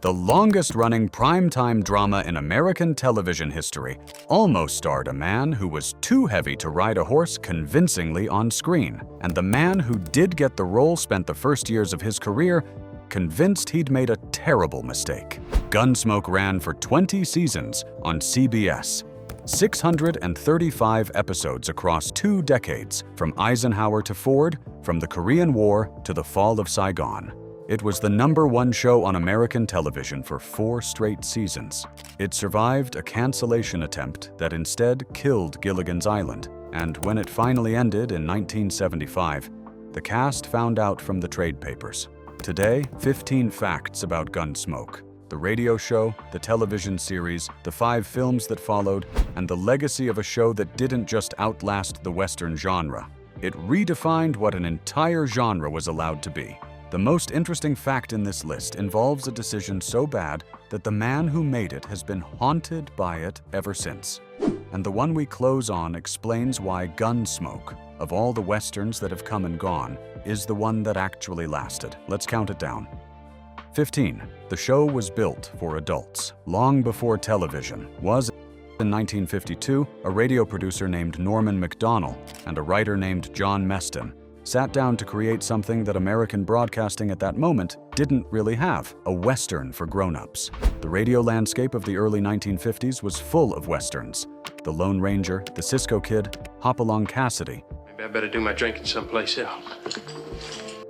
The longest-running primetime drama in American television history almost starred a man who was too heavy to ride a horse convincingly on screen, and the man who did get the role spent the first years of his career convinced he'd made a terrible mistake. Gunsmoke ran for 20 seasons on CBS. 635 episodes across 2 decades, from Eisenhower to Ford, from the Korean War to the fall of Saigon. It was the #1 show on American television for 4 straight seasons. It survived a cancellation attempt that instead killed Gilligan's Island, and when it finally ended in 1975, the cast found out from the trade papers. Today, 15 facts about Gunsmoke: the radio show, the television series, the 5 films that followed, and the legacy of a show that didn't just outlast the Western genre. It redefined what an entire genre was allowed to be. The most interesting fact in this list involves a decision so bad that the man who made it has been haunted by it ever since. And the one we close on explains why Gunsmoke, of all the Westerns that have come and gone, is the one that actually lasted. Let's count it down. 15. The show was built for adults. Long before television was. In 1952, a radio producer named Norman Macdonnell and a writer named John Meston sat down to create something that American broadcasting at that moment didn't really have: a Western for grown-ups. The radio landscape of the early 1950s was full of Westerns. The Lone Ranger, the Cisco Kid, Hopalong Cassidy. Maybe I better do my drinking someplace else.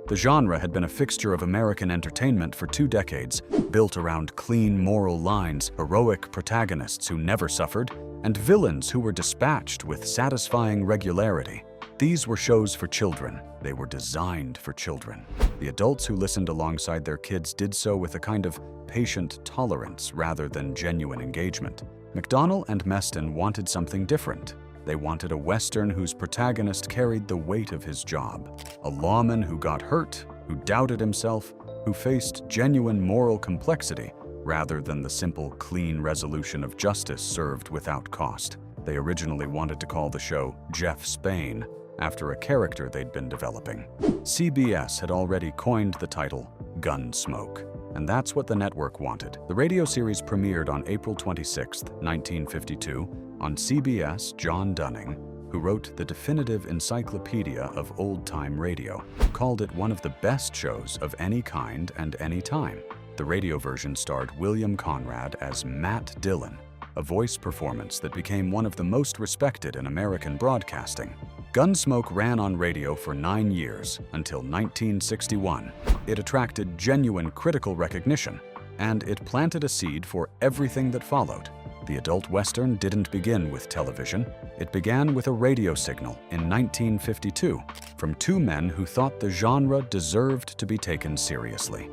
The genre had been a fixture of American entertainment for 2 decades, built around clean moral lines, heroic protagonists who never suffered, and villains who were dispatched with satisfying regularity. These were shows for children. They were designed for children. The adults who listened alongside their kids did so with a kind of patient tolerance rather than genuine engagement. McDonnell and Meston wanted something different. They wanted a Western whose protagonist carried the weight of his job. A lawman who got hurt, who doubted himself, who faced genuine moral complexity, rather than the simple, clean resolution of justice served without cost. They originally wanted to call the show Jeff Spain, after a character they'd been developing. CBS had already coined the title Gunsmoke, and that's what the network wanted. The radio series premiered on April 26, 1952. On CBS, John Dunning, who wrote the definitive encyclopedia of old-time radio, called it one of the best shows of any kind and any time. The radio version starred William Conrad as Matt Dillon, a voice performance that became one of the most respected in American broadcasting. Gunsmoke ran on radio for 9 years, until 1961. It attracted genuine critical recognition, and it planted a seed for everything that followed. The adult Western didn't begin with television. It began with a radio signal in 1952 from 2 men who thought the genre deserved to be taken seriously.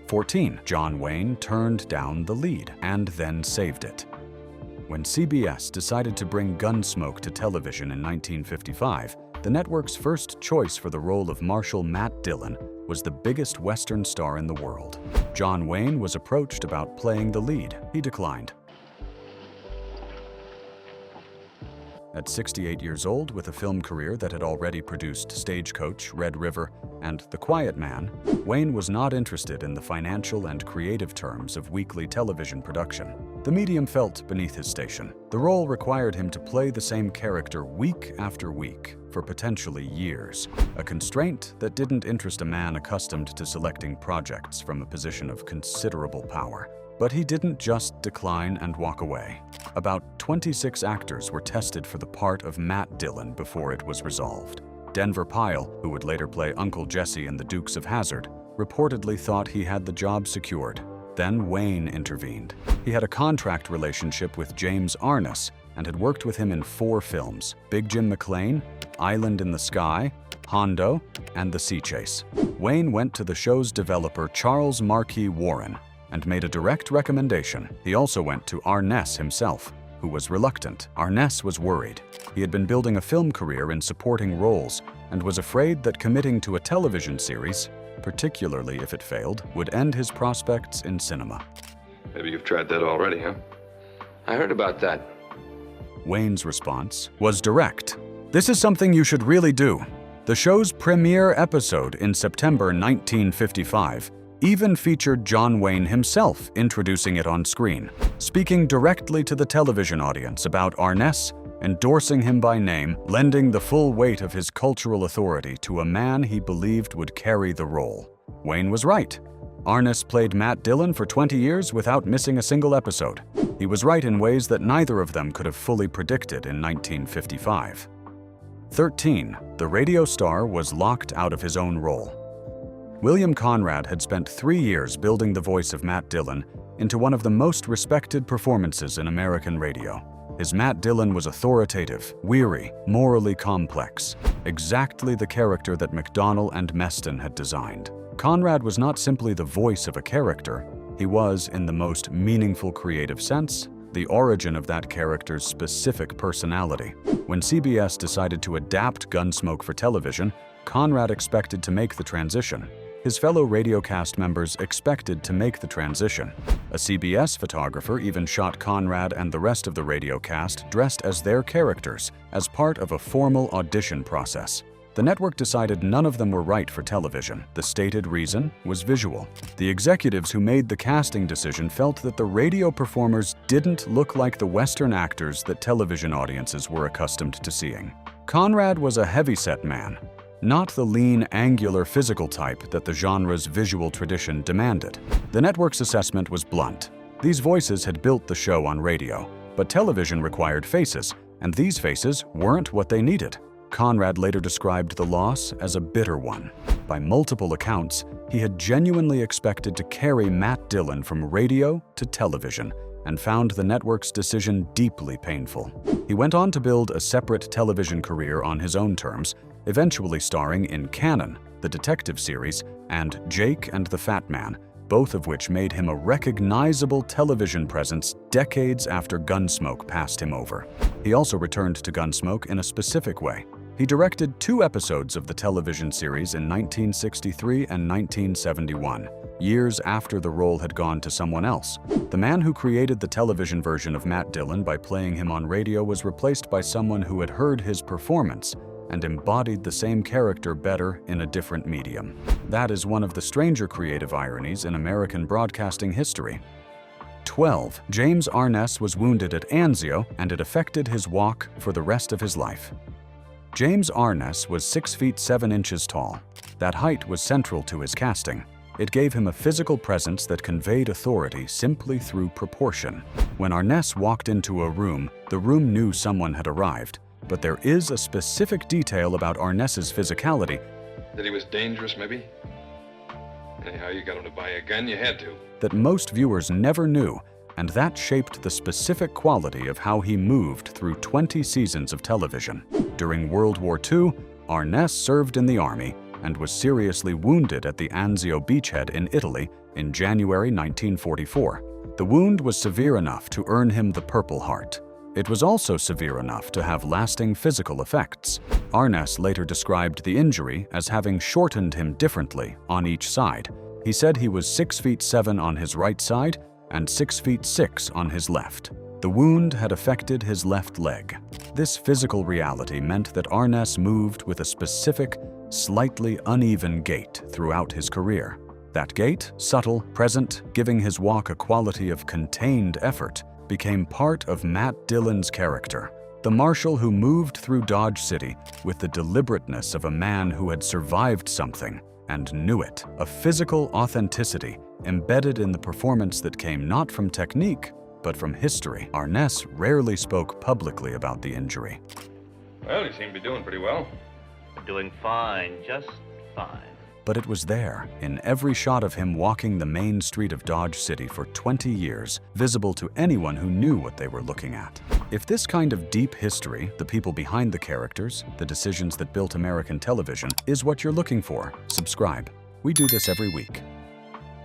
14. John Wayne turned down the lead and then saved it. When CBS decided to bring Gunsmoke to television in 1955, the network's first choice for the role of Marshal Matt Dillon was the biggest Western star in the world. John Wayne was approached about playing the lead. He declined. At 68 years old, with a film career that had already produced Stagecoach, Red River, and The Quiet Man, Wayne was not interested in the financial and creative terms of weekly television production. The medium felt beneath his station. The role required him to play the same character week after week for potentially years, a constraint that didn't interest a man accustomed to selecting projects from a position of considerable power. But he didn't just decline and walk away. About 26 actors were tested for the part of Matt Dillon before it was resolved. Denver Pyle, who would later play Uncle Jesse in The Dukes of Hazzard, reportedly thought he had the job secured. Then Wayne intervened. He had a contract relationship with James Arness and had worked with him in 4 films: Big Jim McLean, Island in the Sky, Hondo, and The Sea Chase. Wayne went to the show's developer Charles Marquis Warren and made a direct recommendation. He also went to Arness himself, who was reluctant. Arness was worried. He had been building a film career in supporting roles and was afraid that committing to a television series, particularly if it failed, would end his prospects in cinema. Maybe you've tried that already, huh? I heard about that. Wayne's response was direct. "This is something you should really do." The show's premiere episode in September 1955 even featured John Wayne himself introducing it on screen, speaking directly to the television audience about Arness, endorsing him by name, lending the full weight of his cultural authority to a man he believed would carry the role. Wayne was right. Arness played Matt Dillon for 20 years without missing a single episode. He was right in ways that neither of them could have fully predicted in 1955. 13. The radio star was locked out of his own role. William Conrad had spent 3 years building the voice of Matt Dillon into one of the most respected performances in American radio. His Matt Dillon was authoritative, weary, morally complex, exactly the character that McDonnell and Meston had designed. Conrad was not simply the voice of a character, he was, in the most meaningful creative sense, the origin of that character's specific personality. When CBS decided to adapt Gunsmoke for television, Conrad expected to make the transition. His fellow radio cast members expected to make the transition. A CBS photographer even shot Conrad and the rest of the radio cast dressed as their characters as part of a formal audition process. The network decided none of them were right for television. The stated reason was visual. The executives who made the casting decision felt that the radio performers didn't look like the Western actors that television audiences were accustomed to seeing. Conrad was a heavyset man, not the lean, angular physical type that the genre's visual tradition demanded. The network's assessment was blunt. These voices had built the show on radio, but television required faces, and these faces weren't what they needed. Conrad later described the loss as a bitter one. By multiple accounts, he had genuinely expected to carry Matt Dillon from radio to television, and found the network's decision deeply painful. He went on to build a separate television career on his own terms, eventually starring in Cannon, the detective series, and Jake and the Fat Man, both of which made him a recognizable television presence decades after Gunsmoke passed him over. He also returned to Gunsmoke in a specific way. He directed 2 episodes of the television series in 1963 and 1971, years after the role had gone to someone else. The man who created the television version of Matt Dillon by playing him on radio was replaced by someone who had heard his performance and embodied the same character better in a different medium. That is one of the stranger creative ironies in American broadcasting history. 12. James Arness was wounded at Anzio, and it affected his walk for the rest of his life. James Arness was 6 feet 7 inches tall. That height was central to his casting. It gave him a physical presence that conveyed authority simply through proportion. When Arness walked into a room, the room knew someone had arrived. But there is a specific detail about Arness's physicality. That he was dangerous, maybe? Anyhow, you got him to buy a gun, you had to. That most viewers never knew, and that shaped the specific quality of how he moved through 20 seasons of television. During World War II, Arness served in the army and was seriously wounded at the Anzio beachhead in Italy in January 1944. The wound was severe enough to earn him the Purple Heart. It was also severe enough to have lasting physical effects. Arness later described the injury as having shortened him differently on each side. He said he was 6 feet 7 on his right side and 6 feet 6 on his left. The wound had affected his left leg. This physical reality meant that Arness moved with a specific, slightly uneven gait throughout his career. That gait, subtle, present, giving his walk a quality of contained effort, became part of Matt Dillon's character. The marshal who moved through Dodge City with the deliberateness of a man who had survived something and knew it. A physical authenticity embedded in the performance that came not from technique, but from history. Arness rarely spoke publicly about the injury. Well, you seem to be doing pretty well. Doing fine, just fine. But it was there, in every shot of him walking the main street of Dodge City for 20 years, visible to anyone who knew what they were looking at. If this kind of deep history, the people behind the characters, the decisions that built American television, is what you're looking for, subscribe. We do this every week.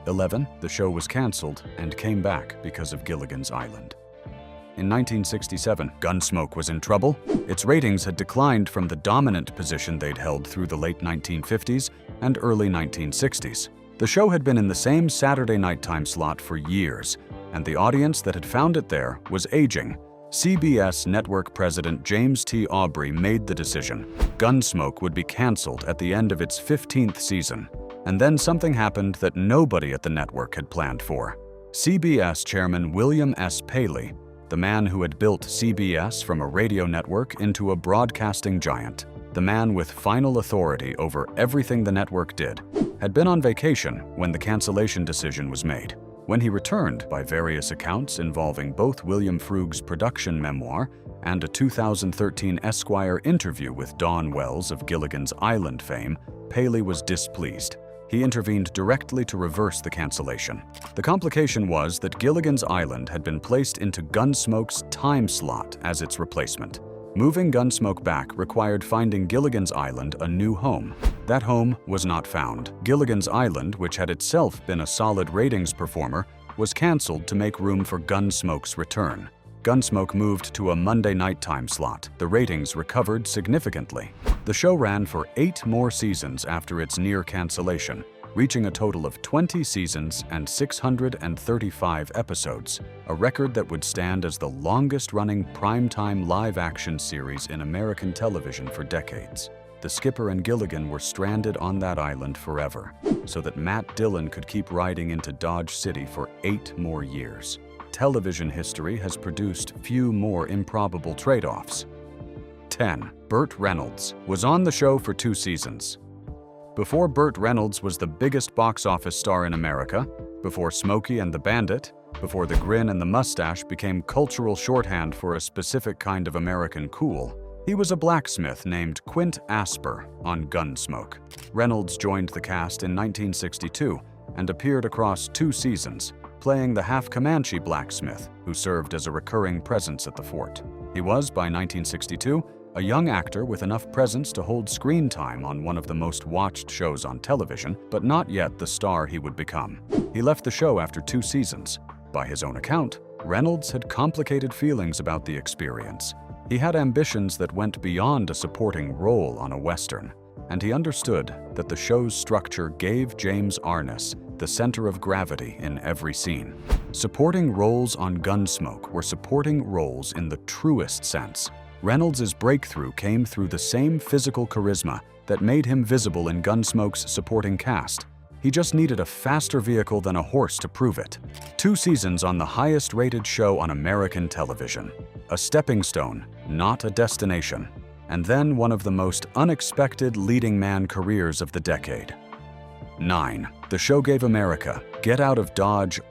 11. The show was canceled and came back because of Gilligan's Island. In 1967, Gunsmoke was in trouble. Its ratings had declined from the dominant position they'd held through the late 1950s and early 1960s. The show had been in the same Saturday nighttime slot for years, and the audience that had found it there was aging. CBS network president James T. Aubrey made the decision. Gunsmoke would be canceled at the end of its 15th season. And then something happened that nobody at the network had planned for. CBS chairman William S. Paley, the man who had built CBS from a radio network into a broadcasting giant, the man with final authority over everything the network did, had been on vacation when the cancellation decision was made. When he returned, by various accounts involving both William Frug's production memoir and a 2013 Esquire interview with Dawn Wells of Gilligan's Island fame, Paley was displeased. He intervened directly to reverse the cancellation. The complication was that Gilligan's Island had been placed into Gunsmoke's time slot as its replacement. Moving Gunsmoke back required finding Gilligan's Island a new home. That home was not found. Gilligan's Island, which had itself been a solid ratings performer, was canceled to make room for Gunsmoke's return. Gunsmoke moved to a Monday night time slot. The ratings recovered significantly. The show ran for 8 more seasons after its near cancellation, reaching a total of 20 seasons and 635 episodes, a record that would stand as the longest-running primetime live-action series in American television for decades. The skipper and Gilligan were stranded on that island forever, so that Matt Dillon could keep riding into Dodge City for 8 more years. Television history has produced few more improbable trade-offs. 10. Burt Reynolds was on the show for 2 seasons. Before Burt Reynolds was the biggest box office star in America, before Smokey and the Bandit, before the grin and the mustache became cultural shorthand for a specific kind of American cool, he was a blacksmith named Quint Asper on Gunsmoke. Reynolds joined the cast in 1962 and appeared across 2 seasons, playing the half-Comanche blacksmith who served as a recurring presence at the fort. He was, by 1962, a young actor with enough presence to hold screen time on one of the most watched shows on television, but not yet the star he would become. He left the show after 2 seasons. By his own account, Reynolds had complicated feelings about the experience. He had ambitions that went beyond a supporting role on a Western, and he understood that the show's structure gave James Arness the center of gravity in every scene. Supporting roles on Gunsmoke were supporting roles in the truest sense. Reynolds' breakthrough came through the same physical charisma that made him visible in Gunsmoke's supporting cast. He just needed a faster vehicle than a horse to prove it. 2 seasons on the highest-rated show on American television. A stepping stone, not a destination. And then one of the most unexpected leading man careers of the decade. 9. The show gave America, get out of Dodge.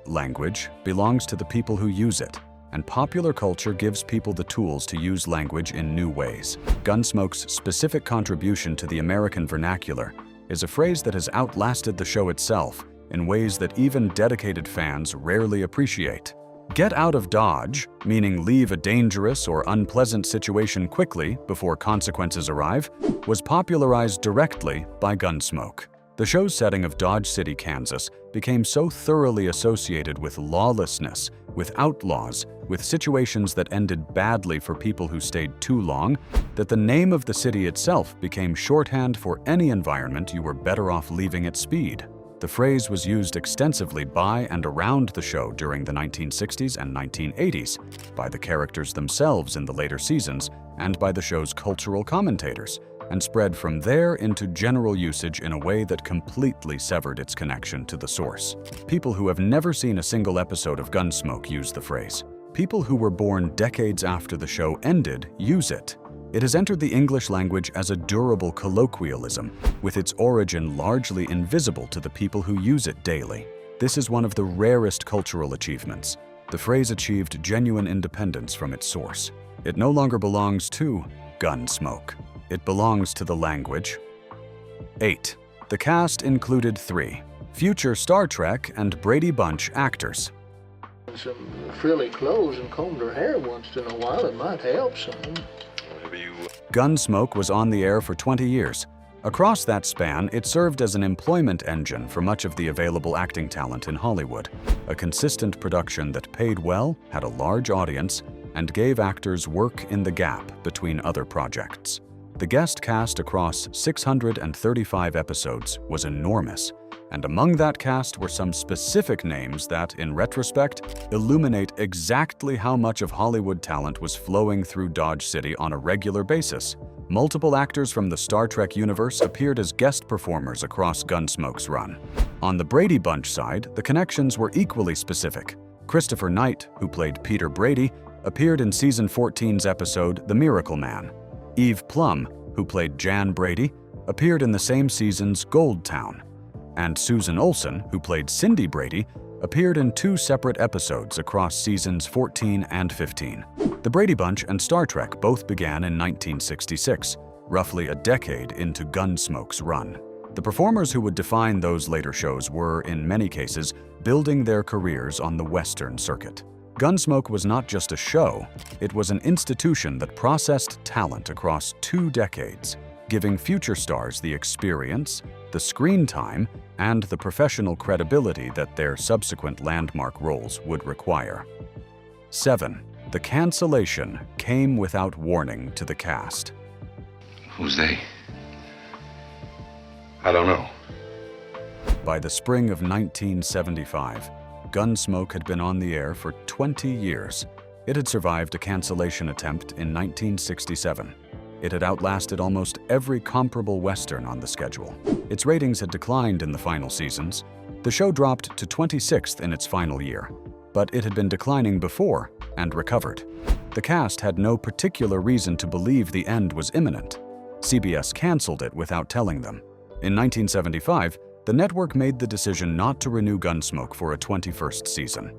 Language belongs to the people who use it, and popular culture gives people the tools to use language in new ways. Gunsmoke's specific contribution to the American vernacular is a phrase that has outlasted the show itself in ways that even dedicated fans rarely appreciate. Get out of Dodge, meaning leave a dangerous or unpleasant situation quickly before consequences arrive, was popularized directly by Gunsmoke. The show's setting of Dodge City, Kansas, became so thoroughly associated with lawlessness, with outlaws, with situations that ended badly for people who stayed too long, that the name of the city itself became shorthand for any environment you were better off leaving at speed. The phrase was used extensively by and around the show during the 1960s and 1980s, by the characters themselves in the later seasons, and by the show's cultural commentators, and spread from there into general usage in a way that completely severed its connection to the source. People who have never seen a single episode of Gunsmoke use the phrase. People who were born decades after the show ended use it. It has entered the English language as a durable colloquialism, with its origin largely invisible to the people who use it daily. This is one of the rarest cultural achievements. The phrase achieved genuine independence from its source. It no longer belongs to Gunsmoke. It belongs to the language. 8. The cast included 3 future Star Trek and Brady Bunch actors. Some frilly clothes and combed her hair once in a while, it might help some. Gunsmoke was on the air for 20 years. Across that span, it served as an employment engine for much of the available acting talent in Hollywood, a consistent production that paid well, had a large audience, and gave actors work in the gap between other projects. The guest cast across 635 episodes was enormous, and among that cast were some specific names that, in retrospect, illuminate exactly how much of Hollywood talent was flowing through Dodge City on a regular basis. Multiple actors from the Star Trek universe appeared as guest performers across Gunsmoke's run. On the Brady Bunch side, the connections were equally specific. Christopher Knight, who played Peter Brady, appeared in Season 14's episode The Miracle Man. Eve Plum, who played Jan Brady, appeared in the same season's Gold Town. And Susan Olsen, who played Cindy Brady, appeared in 2 separate episodes across Seasons 14 and 15. The Brady Bunch and Star Trek both began in 1966, roughly a decade into Gunsmoke's run. The performers who would define those later shows were, in many cases, building their careers on the Western circuit. Gunsmoke was not just a show, it was an institution that processed talent across 2 decades, giving future stars the experience, the screen time, and the professional credibility that their subsequent landmark roles would require. 7. The cancellation came without warning to the cast. Who's they? I don't know. By the spring of 1975, Gunsmoke had been on the air for 20 years. It had survived a cancellation attempt in 1967. It had outlasted almost every comparable Western on the schedule. Its ratings had declined in the final seasons. The show dropped to 26th in its final year, but it had been declining before and recovered. The cast had no particular reason to believe the end was imminent. CBS canceled it without telling them. In 1975, the network made the decision not to renew Gunsmoke for a 21st season.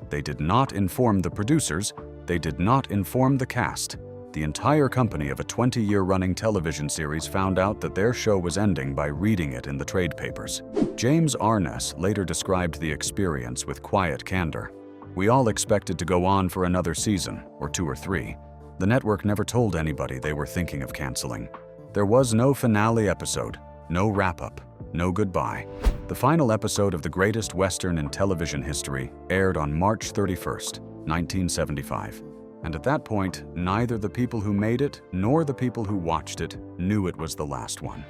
They did not inform the producers, they did not inform the cast. The entire company of a 20-year running television series found out that their show was ending by reading it in the trade papers. James Arness later described the experience with quiet candor. "We all expected to go on for another season, or 2 or 3. The network never told anybody they were thinking of canceling. There was no finale episode, no wrap-up, no goodbye." The final episode of the greatest Western in television history aired on March 31st, 1975. And at that point, neither the people who made it nor the people who watched it knew it was the last one.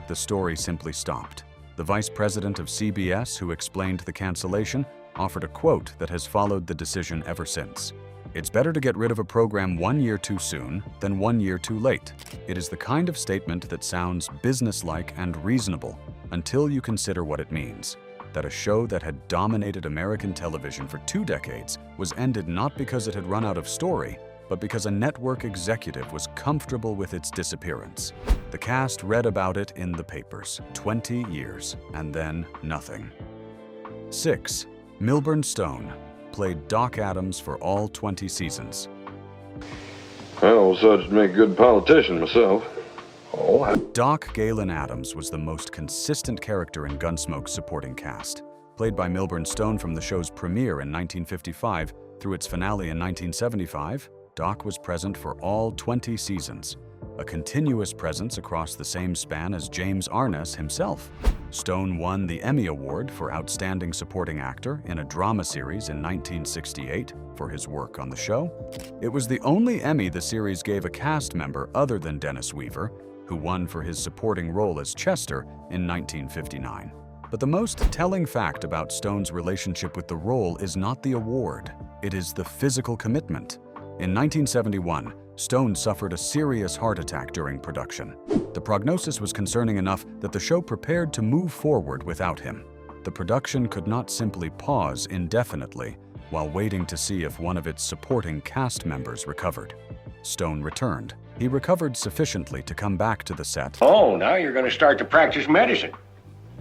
The story simply stopped. The vice president of CBS, who explained the cancellation, offered a quote that has followed the decision ever since. "It's better to get rid of a program 1 year too soon than 1 year too late." It is the kind of statement that sounds businesslike and reasonable until you consider what it means. That a show that had dominated American television for 2 decades was ended not because it had run out of story, but because a network executive was comfortable with its disappearance. The cast read about it in the papers. 20 years, and then nothing. 6. Milburn Stone played Doc Adams for all 20 seasons. I always thought you'd make a good politician myself. Doc Galen Adams was the most consistent character in Gunsmoke's supporting cast. Played by Milburn Stone from the show's premiere in 1955 through its finale in 1975, Doc was present for all 20 seasons, a continuous presence across the same span as James Arness himself. Stone won the Emmy Award for Outstanding Supporting Actor in a Drama Series in 1968 for his work on the show. It was the only Emmy the series gave a cast member other than Dennis Weaver, who won for his supporting role as Chester in 1959. But the most telling fact about Stone's relationship with the role is not the award, it is the physical commitment. In 1971, Stone suffered a serious heart attack during production. The prognosis was concerning enough that the show prepared to move forward without him. The production could not simply pause indefinitely while waiting to see if one of its supporting cast members recovered. Stone returned. He recovered sufficiently to come back to the set. Oh, now you're going to start to practice medicine.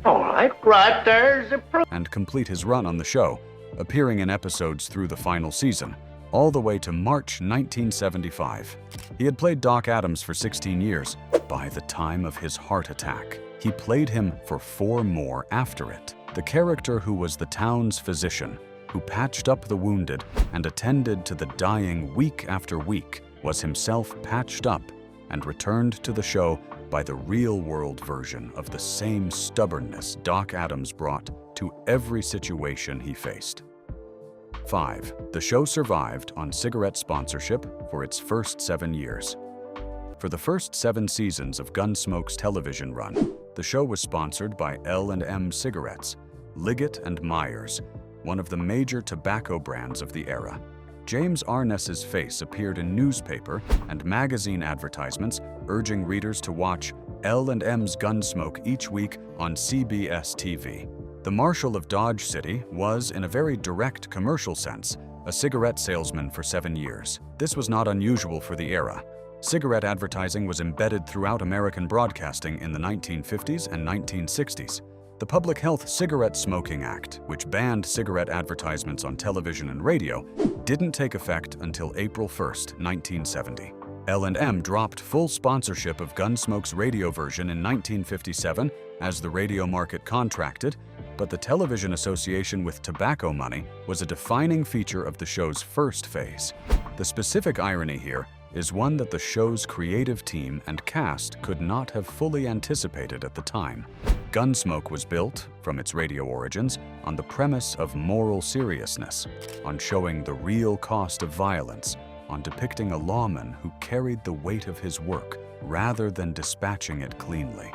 All right, right there's the And complete his run on the show, appearing in episodes through the final season, all the way to March 1975. He had played Doc Adams for 16 years. By the time of his heart attack, he played him for 4 more after it. The character who was the town's physician, who patched up the wounded and attended to the dying week after week, was himself patched up and returned to the show by the real-world version of the same stubbornness Doc Adams brought to every situation he faced. 5. The show survived on cigarette sponsorship for its first 7 years. For the first 7 seasons of Gunsmoke's television run, the show was sponsored by L&M Cigarettes, Liggett and Myers, one of the major tobacco brands of the era. James Arness's face appeared in newspaper and magazine advertisements urging readers to watch L&M's Gunsmoke each week on CBS TV. The Marshal of Dodge City was, in a very direct commercial sense, a cigarette salesman for 7 years. This was not unusual for the era. Cigarette advertising was embedded throughout American broadcasting in the 1950s and 1960s. The Public Health Cigarette Smoking Act, which banned cigarette advertisements on television and radio, didn't take effect until April 1, 1970. L&M dropped full sponsorship of Gunsmoke's radio version in 1957 as the radio market contracted, but the television association with tobacco money was a defining feature of the show's first phase. The specific irony here is one that the show's creative team and cast could not have fully anticipated at the time. Gunsmoke was built, from its radio origins, on the premise of moral seriousness, on showing the real cost of violence, on depicting a lawman who carried the weight of his work rather than dispatching it cleanly.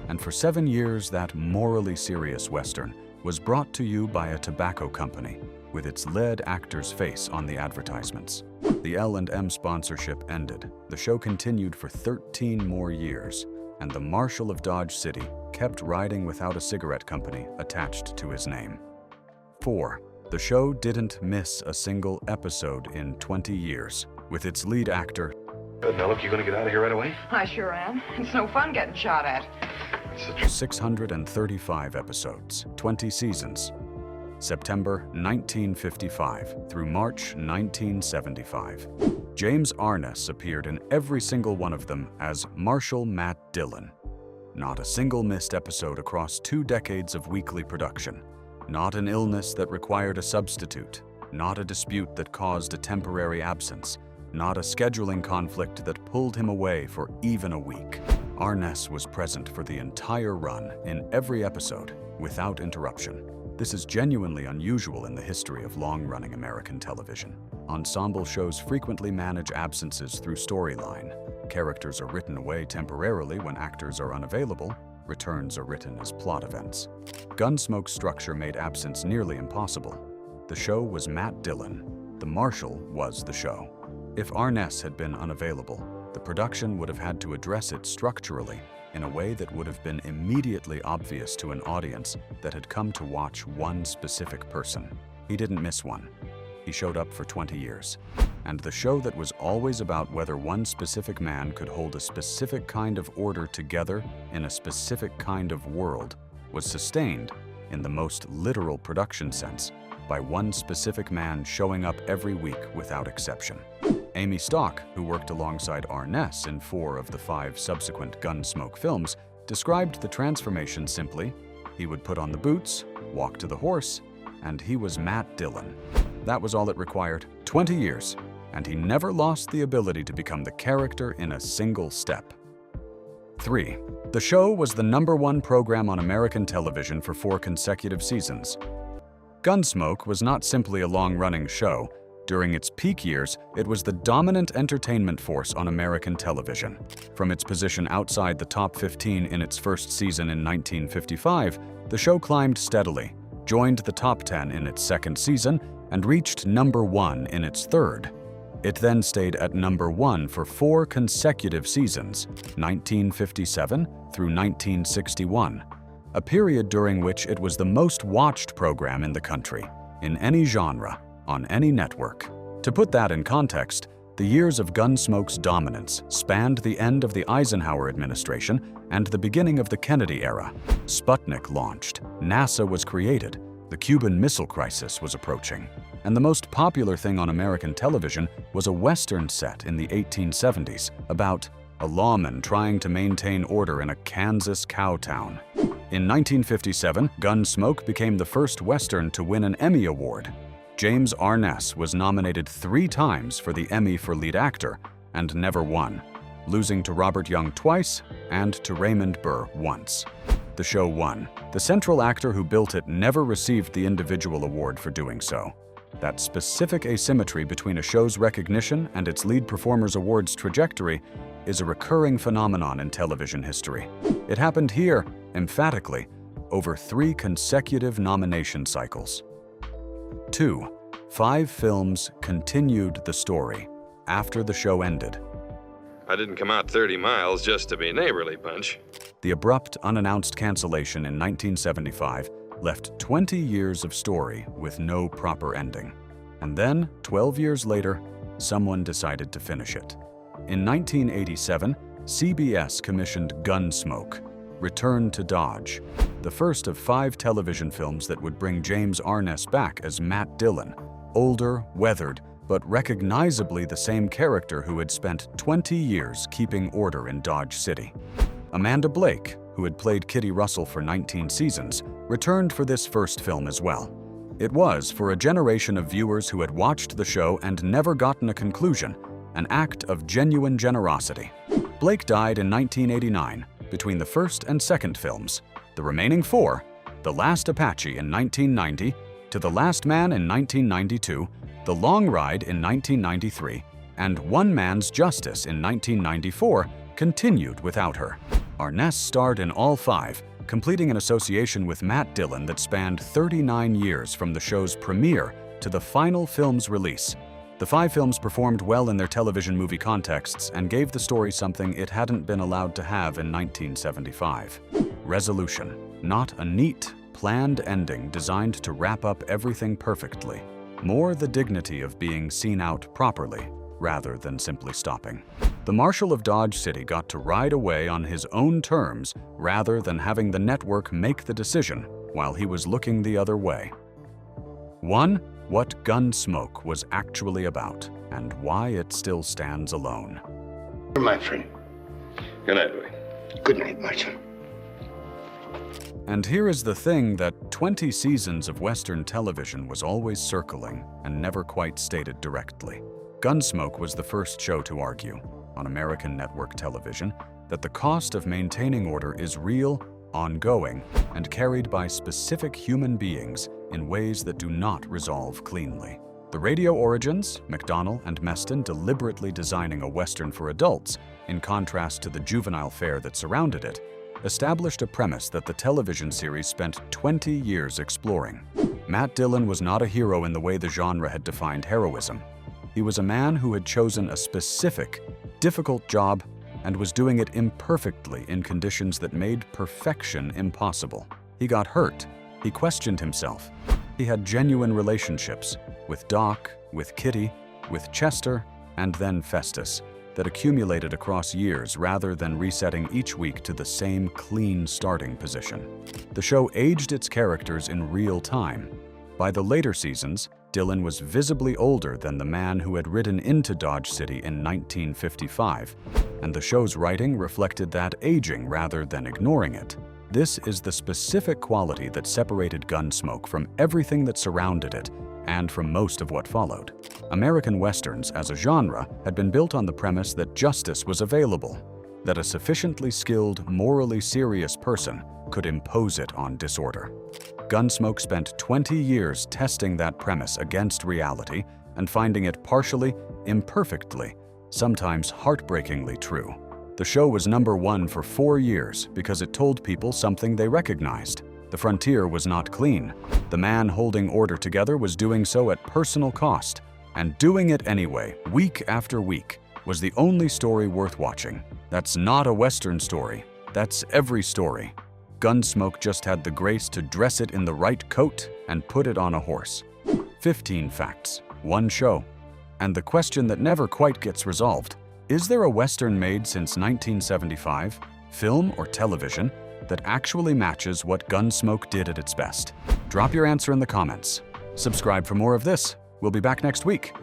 And for 7 years, that morally serious Western was brought to you by a tobacco company, with its lead actor's face on the advertisements. The L&M sponsorship ended. The show continued for 13 more years, and the Marshal of Dodge City kept riding without a cigarette company attached to his name. 4. The show didn't miss a single episode in 20 years, with its lead actor. Good, now look, you gonna get out of here right away? I sure am. It's no fun getting shot at. 635 episodes, 20 seasons. September 1955 through March 1975. James Arness appeared in every single one of them as Marshal Matt Dillon. Not a single missed episode across 2 decades of weekly production. Not an illness that required a substitute. Not a dispute that caused a temporary absence. Not a scheduling conflict that pulled him away for even a week. Arness was present for the entire run in every episode, without interruption. This is genuinely unusual in the history of long-running American television. Ensemble shows frequently manage absences through storyline. Characters are written away temporarily when actors are unavailable. Returns are written as plot events. Gunsmoke's structure made absence nearly impossible. The show was Matt Dillon. The Marshal was the show. If Arness had been unavailable, the production would have had to address it structurally in a way that would have been immediately obvious to an audience that had come to watch one specific person. He didn't miss one. He showed up for 20 years. And the show that was always about whether one specific man could hold a specific kind of order together in a specific kind of world was sustained, in the most literal production sense, by one specific man showing up every week without exception. Amy Stock, who worked alongside Arness in 4 of the 5 subsequent Gunsmoke films, described the transformation simply: he would put on the boots, walk to the horse, and he was Matt Dillon. That was all it required, 20 years, and he never lost the ability to become the character in a single step. 3. The show was the #1 program on American television for 4 consecutive seasons. Gunsmoke was not simply a long-running show. During its peak years, it was the dominant entertainment force on American television. From its position outside the top 15 in its first season in 1955, the show climbed steadily, joined the top 10 in its second season, and reached #1 in its third. It then stayed at #1 for 4 consecutive seasons, 1957 through 1961, a period during which it was the most watched program in the country, in any genre, on any network. To put that in context, the years of Gunsmoke's dominance spanned the end of the Eisenhower administration and the beginning of the Kennedy era. Sputnik launched, NASA was created, the Cuban Missile Crisis was approaching, and the most popular thing on American television was a Western set in the 1870s about a lawman trying to maintain order in a Kansas cow town. In 1957, Gunsmoke became the first Western to win an Emmy Award. James Arness was nominated 3 times for the Emmy for lead actor and never won, losing to Robert Young twice and to Raymond Burr once. The show won. The central actor who built it never received the individual award for doing so. That specific asymmetry between a show's recognition and its lead performer's awards trajectory is a recurring phenomenon in television history. It happened here, emphatically, over 3 consecutive nomination cycles. 2. 5 films continued the story after the show ended. I didn't come out 30 miles just to be neighborly, Punch. The abrupt, unannounced cancellation in 1975 left 20 years of story with no proper ending. And then, 12 years later, someone decided to finish it. In 1987, CBS commissioned Gunsmoke, Return to Dodge, the first of 5 television films that would bring James Arness back as Matt Dillon, older, weathered, but recognizably the same character who had spent 20 years keeping order in Dodge City. Amanda Blake, who had played Kitty Russell for 19 seasons, returned for this first film as well. It was, for a generation of viewers who had watched the show and never gotten a conclusion, an act of genuine generosity. Blake died in 1989, between the first and second films. The remaining 4, The Last Apache in 1990, To the Last Man in 1992, The Long Ride in 1993, and One Man's Justice in 1994, continued without her. Arness starred in all 5, completing an association with Matt Dillon that spanned 39 years from the show's premiere to the final film's release. The 5 films performed well in their television movie contexts and gave the story something it hadn't been allowed to have in 1975. Resolution. Not a neat, planned ending designed to wrap up everything perfectly. More the dignity of being seen out properly, rather than simply stopping. The Marshal of Dodge City got to ride away on his own terms rather than having the network make the decision while he was looking the other way. 1. What Gunsmoke was actually about, and why it still stands alone. My friend. Good night, Louis. Good night, Marshal. And here is the thing that 20 seasons of Western television was always circling and never quite stated directly. Gunsmoke was the first show to argue, on American network television, that the cost of maintaining order is real, ongoing, and carried by specific human beings in ways that do not resolve cleanly. The radio origins, McDonnell and Meston deliberately designing a Western for adults, in contrast to the juvenile fare that surrounded it, established a premise that the television series spent 20 years exploring. Matt Dillon was not a hero in the way the genre had defined heroism. He was a man who had chosen a specific, difficult job and was doing it imperfectly in conditions that made perfection impossible. He got hurt. He questioned himself. He had genuine relationships with Doc, with Kitty, with Chester, and then Festus that accumulated across years rather than resetting each week to the same clean starting position. The show aged its characters in real time. By the later seasons, Dillon was visibly older than the man who had ridden into Dodge City in 1955, and the show's writing reflected that aging rather than ignoring it. This is the specific quality that separated Gunsmoke from everything that surrounded it and from most of what followed. American Westerns as a genre had been built on the premise that justice was available, that a sufficiently skilled, morally serious person could impose it on disorder. Gunsmoke spent 20 years testing that premise against reality and finding it partially, imperfectly, sometimes heartbreakingly true. The show was #1 for 4 years because it told people something they recognized. The frontier was not clean. The man holding order together was doing so at personal cost, and doing it anyway, week after week, was the only story worth watching. That's not a Western story. That's every story. Gunsmoke just had the grace to dress it in the right coat and put it on a horse. 15 facts, 1 show. And the question that never quite gets resolved: is there a Western made since 1975, film or television, that actually matches what Gunsmoke did at its best? Drop your answer in the comments. Subscribe for more of this. We'll be back next week.